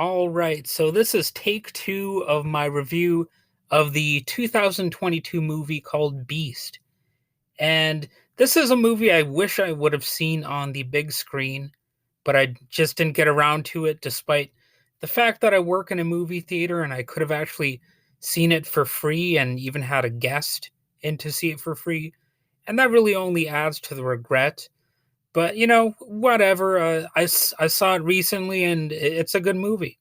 All right, so this is take two of my review of the 2022 movie called Beast. And this is a movie I wish I would have seen on the big screen, but I just didn't get around to it despite the fact that I work in a movie theater and I could have actually seen it for free and even had a guest in to see it for free. And that really only adds to the regret. But, whatever. I saw it recently and it's a good movie.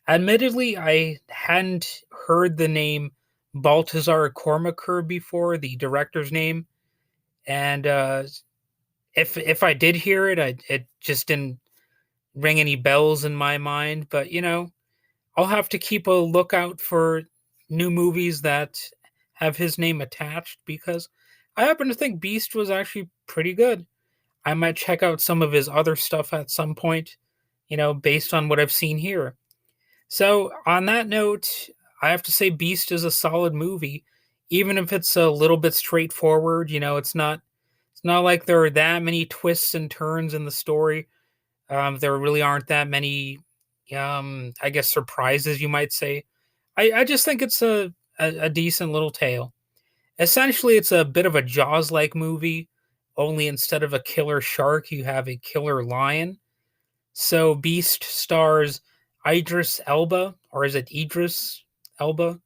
Admittedly, I hadn't heard the name Baltazar Kormakur before, the director's name, and if I did hear it, it just didn't ring any bells in my mind. But I'll have to keep a lookout for new movies that have his name attached because I happen to think Beast was actually pretty good. I might check out some of his other stuff at some point, based on what I've seen here. So, on that note, I have to say Beast is a solid movie, even if it's a little bit straightforward. It's not like there are that many twists and turns in the story. There really aren't that many, I guess, surprises, you might say. I just think it's a decent little tale. Essentially, it's a bit of a Jaws like movie, only instead of a killer shark, you have a killer lion. So Beast stars Idris Elba, or is it Idris Elba?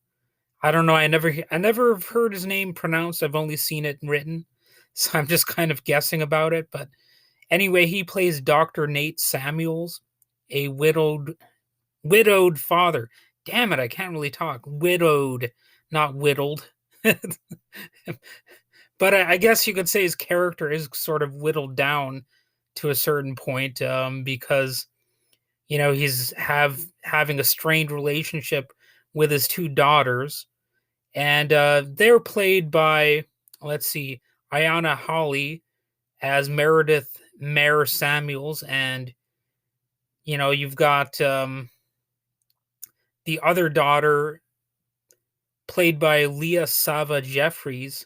I don't know. I never have heard his name pronounced. I've only seen it written, so I'm just kind of guessing about it. But anyway, he plays Dr. Nate Samuels, a widowed father. Damn it, I can't really talk. Widowed, not whittled. But I guess you could say his character is sort of whittled down to a certain point, because he's having a strained relationship with his two daughters, and they're played by, let's see, Ayana Holly as Meredith Mare Samuels, and you've got the other daughter played by Leah Sava Jeffries.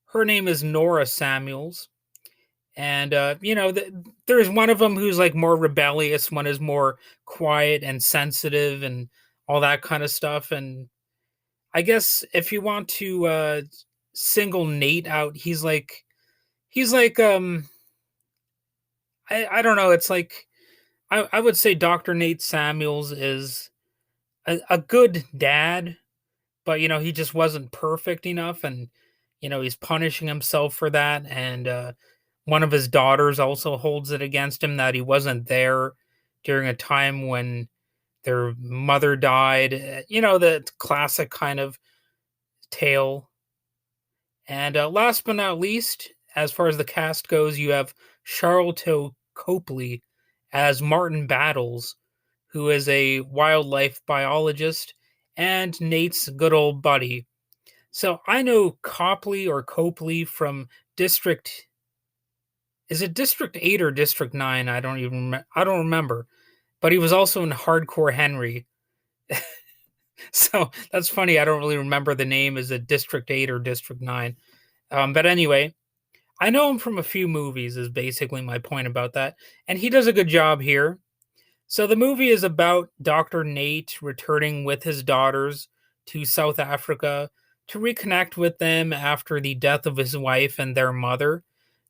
Her name is Nora Samuels. And there's one of them who's like more rebellious, one is more quiet and sensitive and all that kind of stuff. And I guess if you want to single Nate out, he's like I don't know, it's like I would say Dr. Nate Samuels is a good dad, but he just wasn't perfect enough, and he's punishing himself for that. And one of his daughters also holds it against him that he wasn't there during a time when their mother died. The classic kind of tale. And last but not least, as far as the cast goes, you have Charlton Copley as Martin Battles, who is a wildlife biologist and Nate's good old buddy. So I know Copley or Copley from District. Is it District 8 or District 9? I don't remember. But he was also in Hardcore Henry. So that's funny. I don't really remember the name. Is it District 8 or District 9? But anyway, I know him from a few movies, is basically my point about that. And he does a good job here. So the movie is about Dr. Nate returning with his daughters to South Africa to reconnect with them after the death of his wife and their mother.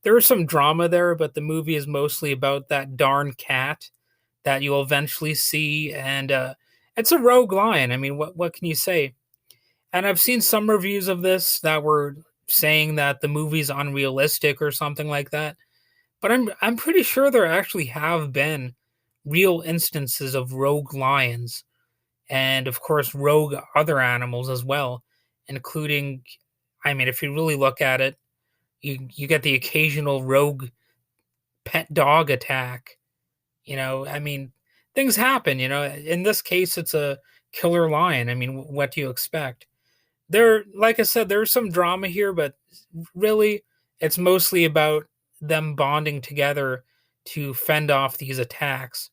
There is some drama there, but the movie is mostly about that darn cat that you'll eventually see, and it's a rogue lion. I mean, what can you say? And I've seen some reviews of this that were saying that the movie's unrealistic or something like that. But I'm pretty sure there actually have been real instances of rogue lions, and of course rogue other animals as well, including, I mean, if you really look at it, you get the occasional rogue pet dog attack. I mean, things happen. In this case, it's a killer lion. I mean, what do you expect? Like I said, there's some drama here, but really, it's mostly about them bonding together to fend off these attacks.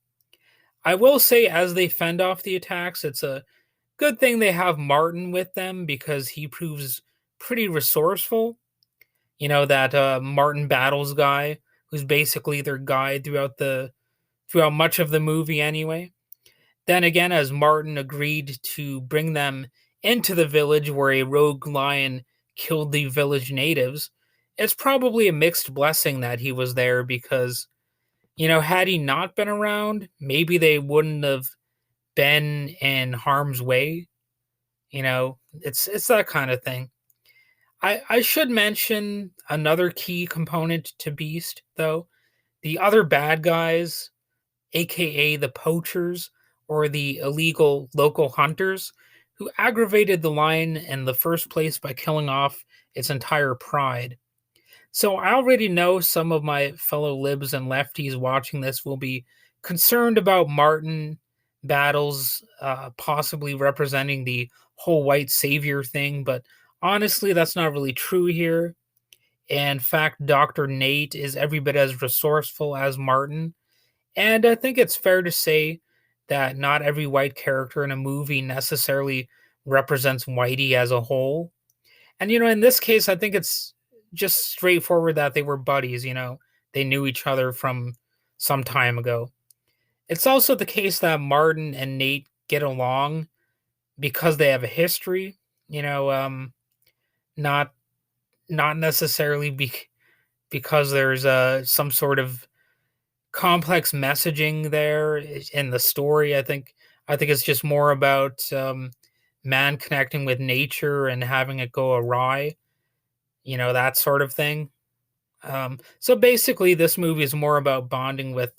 I will say, as they fend off the attacks, it's a good thing they have Martin with them because he proves pretty resourceful. That Martin Battles guy, who's basically their guide throughout much of the movie anyway. Then again, as Martin agreed to bring them into the village where a rogue lion killed the village natives, it's probably a mixed blessing that he was there because, had he not been around, maybe they wouldn't have been in harm's way. It's that kind of thing. I should mention another key component to Beast, though. The other bad guys, aka the poachers or the illegal local hunters, who aggravated the lion in the first place by killing off its entire pride. So I already know some of my fellow libs and lefties watching this will be concerned about Martin battles, possibly representing the whole white savior thing, but honestly, that's not really true here. In fact, Dr. Nate is every bit as resourceful as Martin, and I think it's fair to say that not every white character in a movie necessarily represents Whitey as a whole. And, in this case, I think it's just straightforward that they were buddies, they knew each other from some time ago. It's also the case that Martin and Nate get along because they have a history, you know, um, not not necessarily because there's some sort of complex messaging there in the story. I think it's just more about man connecting with nature and having it go awry, that sort of thing. So basically, this movie is more about bonding with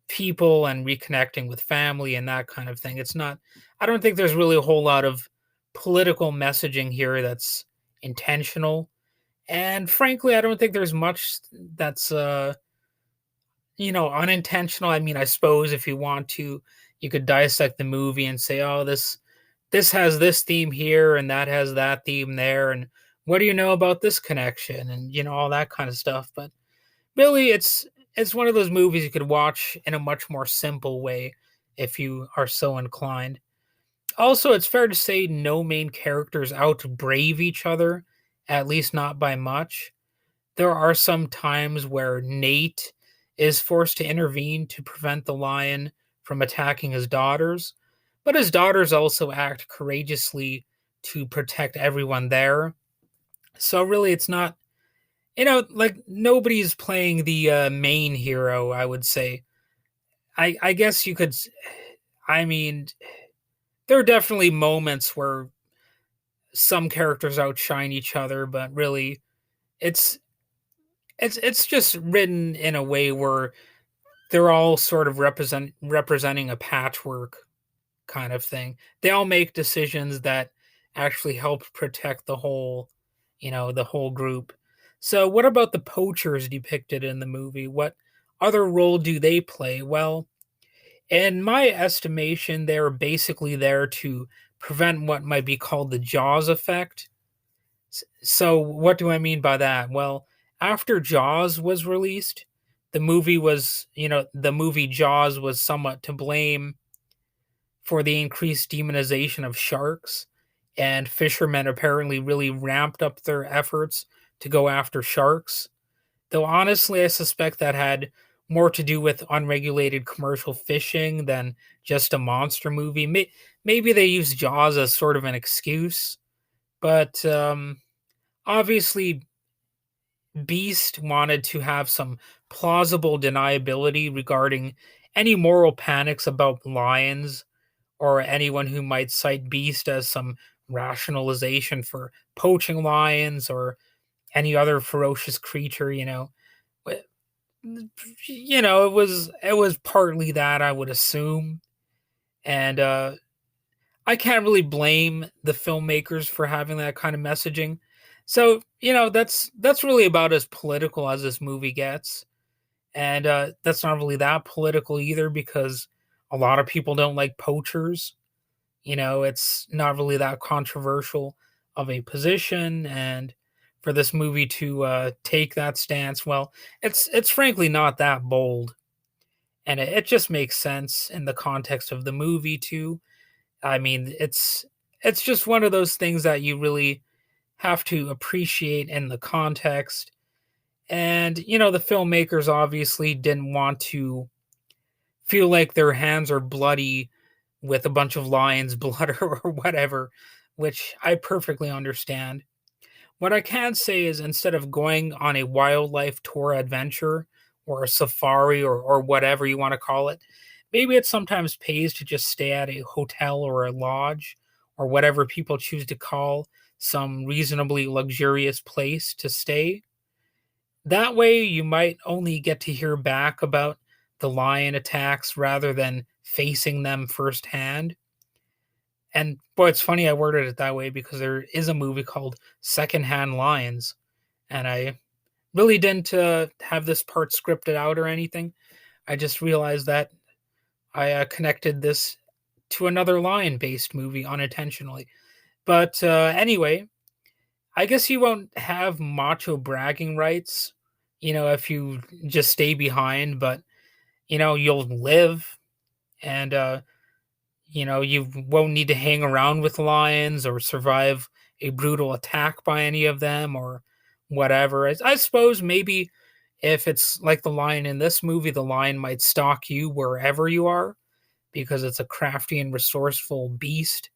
people and reconnecting with family and that kind of thing. It's not, I don't think there's really a whole lot of political messaging here that's intentional. And frankly, I don't think there's much that's, unintentional. I mean, I suppose if you want to, you could dissect the movie and say, oh, this has this theme here and that has that theme there. And what do you know about this connection? And, all that kind of stuff. But really, it's one of those movies you could watch in a much more simple way if you are so inclined. Also, it's fair to say no main characters out to brave each other, at least not by much. There are some times where Nate is forced to intervene to prevent the lion from attacking his daughters, but his daughters also act courageously to protect everyone there. So really, it's not, like nobody's playing the main hero, I would say. I guess you could. I mean, there are definitely moments where some characters outshine each other, but really, it's it's just written in a way where they're all sort of representing a patchwork kind of thing. They all make decisions that actually help protect the whole group. So, what about the poachers depicted in the movie? What other role do they play? Well, in my estimation, they're basically there to prevent what might be called the Jaws effect. So, what do I mean by that? Well, after Jaws was released, the movie Jaws was somewhat to blame for the increased demonization of sharks, and fishermen apparently really ramped up their efforts to go after sharks. Though honestly, I suspect that had more to do with unregulated commercial fishing than just a monster movie. Maybe they used Jaws as sort of an excuse, but obviously, Beast wanted to have some plausible deniability regarding any moral panics about lions or anyone who might cite Beast as some rationalization for poaching lions or any other ferocious creature, Wi- it was partly that, I would assume. And I can't really blame the filmmakers for having that kind of messaging. So, that's really about as political as this movie gets. And that's not really that political either because a lot of people don't like poachers. It's not really that controversial of a position, and for this movie to take that stance, well, it's frankly not that bold, and it just makes sense in the context of the movie too. I mean, it's just one of those things that you really have to appreciate in the context. And the filmmakers obviously didn't want to feel like their hands are bloody with a bunch of lions, blood, or whatever, which I perfectly understand. What I can say is instead of going on a wildlife tour adventure or a safari or whatever you want to call it, maybe it sometimes pays to just stay at a hotel or a lodge or whatever people choose to call some reasonably luxurious place to stay. That way, you might only get to hear back about the lion attacks rather than facing them firsthand. And boy, it's funny I worded it that way because there is a movie called Secondhand Lions, and I really didn't have this part scripted out or anything. I just realized that I connected this to another lion based movie unintentionally. But anyway, I guess you won't have macho bragging rights, if you just stay behind, but, you'll live and, you won't need to hang around with lions or survive a brutal attack by any of them or whatever. I suppose maybe if it's like the lion in this movie, the lion might stalk you wherever you are because it's a crafty and resourceful beast.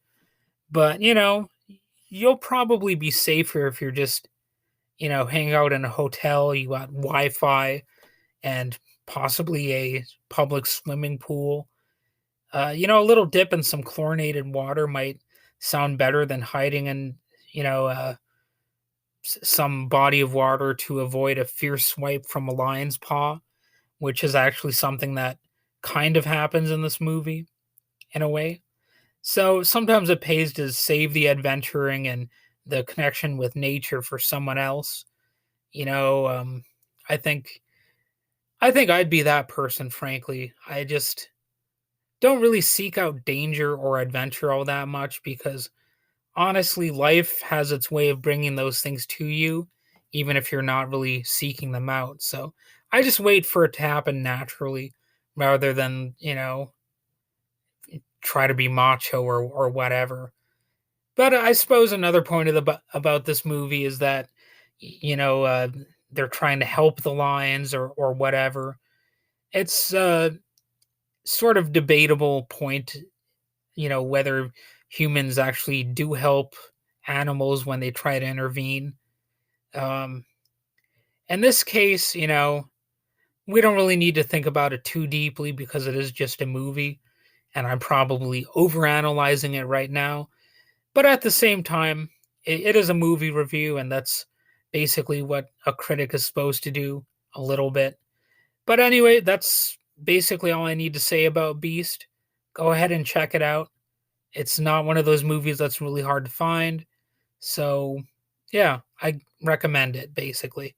But, you'll probably be safer if you're just, hanging out in a hotel, you got Wi Fi and possibly a public swimming pool. A little dip in some chlorinated water might sound better than hiding in, some body of water to avoid a fierce swipe from a lion's paw, which is actually something that kind of happens in this movie in a way. So sometimes it pays to save the adventuring and the connection with nature for someone else. You know, um, I think I think I'd be that person, frankly. I just don't really seek out danger or adventure all that much because honestly, life has its way of bringing those things to you, even if you're not really seeking them out. So I just wait for it to happen naturally rather than, try to be macho or whatever. But I suppose another point about this movie is that, you know, uh, they're trying to help the lions or whatever. It's sort of debatable point, whether humans actually do help animals when they try to intervene. Um, in this case, we don't really need to think about it too deeply because it is just a movie, and I'm probably overanalyzing it right now. But at the same time, it is a movie review, and that's basically what a critic is supposed to do a little bit. But anyway, that's basically all I need to say about Beast. Go ahead and check it out. It's not one of those movies that's really hard to find. So, yeah, I recommend it basically.